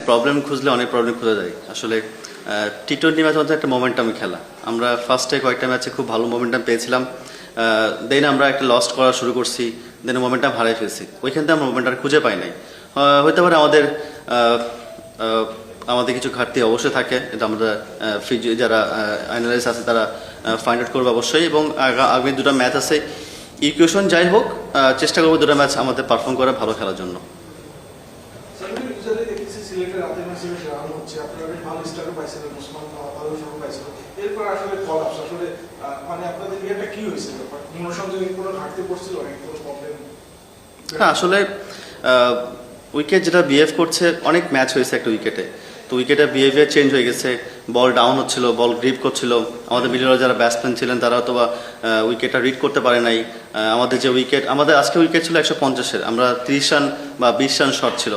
Problem খুঁজলে অনেক problem খুঁজে যায় আসলে। টি-20 ম্যাচ মধ্যে একটা মোমেন্টাম খেলা, আমরা ফার্স্টে কয়েকটা ম্যাচে খুব ভালো মোমেন্টাম পেয়েছিলাম, দেন আমরা একটা লস্ট করা শুরু করছি, দেন মোমেন্টাম হারাই ফেলছি, ওইখান থেকে আমরা মোমেন্টাম খুঁজে পাই নাই। হতে পারে আমাদের কিছু ঘাটতি অবশ্যই থাকে, এটা আমরা যারা অ্যানালাইস্ট আছে তারা ফাইন্ড আউট করবো অবশ্যই। এবং আগামী দুটো ম্যাচ আছে, ইকুয়েশন যাই হোক চেষ্টা করবো দুটো ম্যাচ আমাদের পারফর্ম করে ভালো খেলার জন্য। হ্যাঁ আসলে উইকেট যেটা বিহেভ করছে, অনেক ম্যাচ হয়েছে একটা উইকেটে, তো উইকেটের বিহেভিয়ার চেঞ্জ হয়ে গেছে, বল ডাউন হচ্ছিল, বল গ্রিপ করছিল, আমাদের মিডল যারা ব্যাটসম্যান ছিলেন তারা তো উইকেটটা রিড করতে পারে নাই। আমাদের যে উইকেট, আমাদের আজকে উইকেট ছিল 150-এর, আমরা 30 রান বা 20 রান শর্ট ছিল,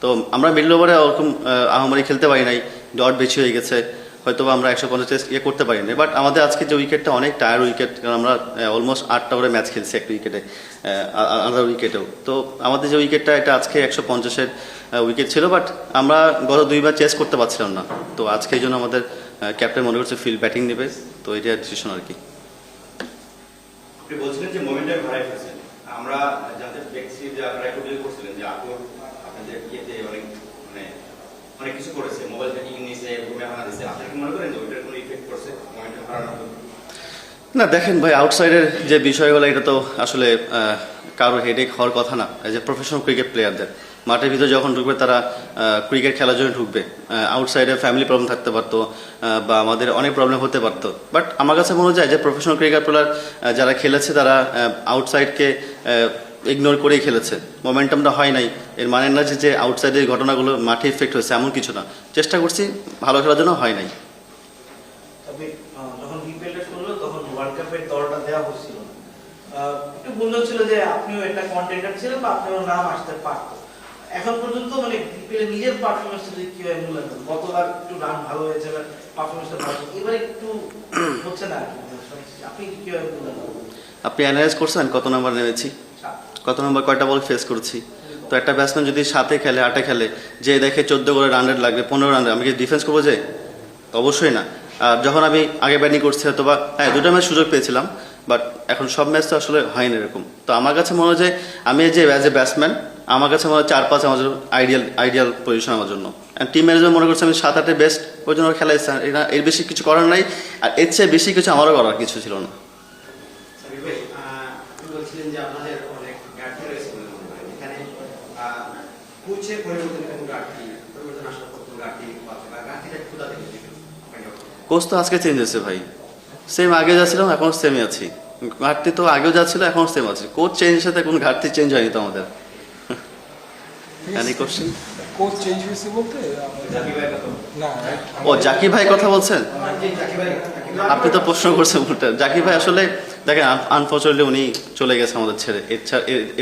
তো আমরা মিডল ওভারে ওরকম আহামরি খেলতে পারি নাই, ডট বেশি হয়ে গেছে, হয়তো আমরা 150 করতে পারি না। বাট আমাদের আজকে যে উইকেটটা অনেক টায়ার উইকেট, কারণ আমরা অলমোস্ট 8টা করে ম্যাচ খেলছি একটা উইকেটে, আলাদা উইকেটেও, তো আমাদের যে উইকেটটা এটা আজকে 150-এর উইকেট ছিল, বাট আমরা গত 2 বার চেস করতে পারছিলাম না, তো আজকে এই জন্য আমাদের ক্যাপ্টেন মনে করছে ফিল্ড ব্যাটিং নেবে, তো এটা ডিসিশন আর কি। আপনি বলছিলেন যে মোমেন্টাম হারাই ফেলছেন, আমরা জানতে দেখছি যে আপনারা একটু বিল করছিলেন যে আকবর আপনাদের ইয়েতে অনেক কিছু করেছে, মোবাইল ব্যাটিং নিয়েছে, ঘুমে হানা দিয়েছে, আপনি কি মনে করেন যে ওইটার কোনো ইফেক্ট করছে মোমেন্টাম হারানোর? না দেখেন ভাই, আউটসাইডের যে বিষয়গুলো এটা তো আসলে কারো হেডেক হওয়ার কথা না। এই যে প্রফেশনাল ক্রিকেট প্লেয়ারদের মাঠের ভিতরে যখন ঢুকবে তারা ক্রিকেট খেলার জন্য ঢুকবে, আউটসাইডে ফ্যামিলি প্রবলেম থাকতে পারতো বা আমাদের অনেক প্রবলেম হতে পারতো, বাট আমার কাছে মনে হয় যে প্রফেশনাল ক্রিকেট প্লেয়ার যারা খেলেছে তারা আউটসাইডকে ইগনোর করেই খেলেছে, মোমেন্টামটা হয় নাই, এর মানে না যে আউটসাইডের ঘটনাগুলো মাঠে ইফেক্ট হয়েছে এমন কিছু না, চেষ্টা করছি ভালো খেলার জন্য, হয় নাই। যখন বিপিএলটা শুরু হলো তখন ওয়ার্ল্ড কাপের দলটা দেওয়া হচ্ছিল না, একটু মনে হচ্ছিল যে আপনিও একটা কন্টেন্ডার ছিলেন বা আপনারও নাম আসতে পারতো। এখন পর্যন্ত মানে বিপিএল নিজের পারফরমেন্সটা যদি কিভাবে মূল্যায়ন করেন? গতবার একটু রান ভালো হয়েছে, পারফরমেন্সটা ভালো, এবার একটু হচ্ছে না, আপনি কিভাবে মূল্যায়ন করেন? আপনি অ্যানালাইজ করছেন কত নাম্বার নেমেছি, কত নাম্বার কয়টা বল ফেস করছি, তো একটা ব্যাটসম্যান যদি 7-এ খেলে 8-এ খেলে, যে দেখে 14 করে রান রেট লাগবে, 15 রান, আমি কি ডিফেন্স করবো? যে অবশ্যই না। আর যখন আমি আগে ব্যাটিং করছি হয়তো বা দুটো ম্যাচ সুযোগ পেয়েছিলাম, বাট এখন সব ম্যাচ তো আসলে হয়নি এরকম, তো আমার কাছে মনে হয় যে আমি যে অ্যাজ এ ব্যাটসম্যান আমার কাছে মনে হয় 4-5 আমার জন্য আইডিয়াল পজিশন আমার জন্য। টিম ম্যানেজার মনে করছে আমি 7-8-এ বেস্ট, ওই জন্য খেলাইছে, এর বেশি কিছু করার নাই, আর এর চেয়ে বেশি কিছু আমারও করার কিছু ছিল না। কোচ তো আজকে চেঞ্জ হয়েছে ভাই, সেম আগে যা ছিলাম এখন সেমই আছি, ঘাটতি তো আগেও যা ছিল এখন সেম আছে, কোচ চেঞ্জের সাথে কোনো ঘাটতি চেঞ্জ হয়নি তো আমাদের। কোচ চেঞ্জ হয়েছে বলতে ও জাকির ভাই কথা বলছেন, আপনি তো প্রশ্ন করছেন উল্টা। জাকির ভাই আসলে দেখেন আনফর্চুনেটলি উনি চলে গেছে আমাদের ছেড়ে,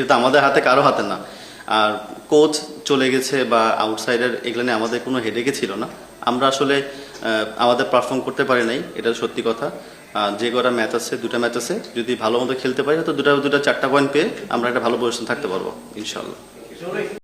এটা আমাদের হাতে কারো হাতে না, আর কোচ চলে গেছে বা আউটসাইডার এগুলো নিয়ে আমাদের কোনো হেডেকে ছিল না, আমরা আসলে আমাদের পারফর্ম করতে পারি নাই, এটা সত্যি কথা। যে কটা ম্যাচ আছে, 2টা ম্যাচ আছে, যদি ভালো মতো খেলতে পারি তো 2টা 4টা পয়েন্ট পেয়ে আমরা একটা ভালো পজিশন থাকতে পারবো ইনশাল্লাহ।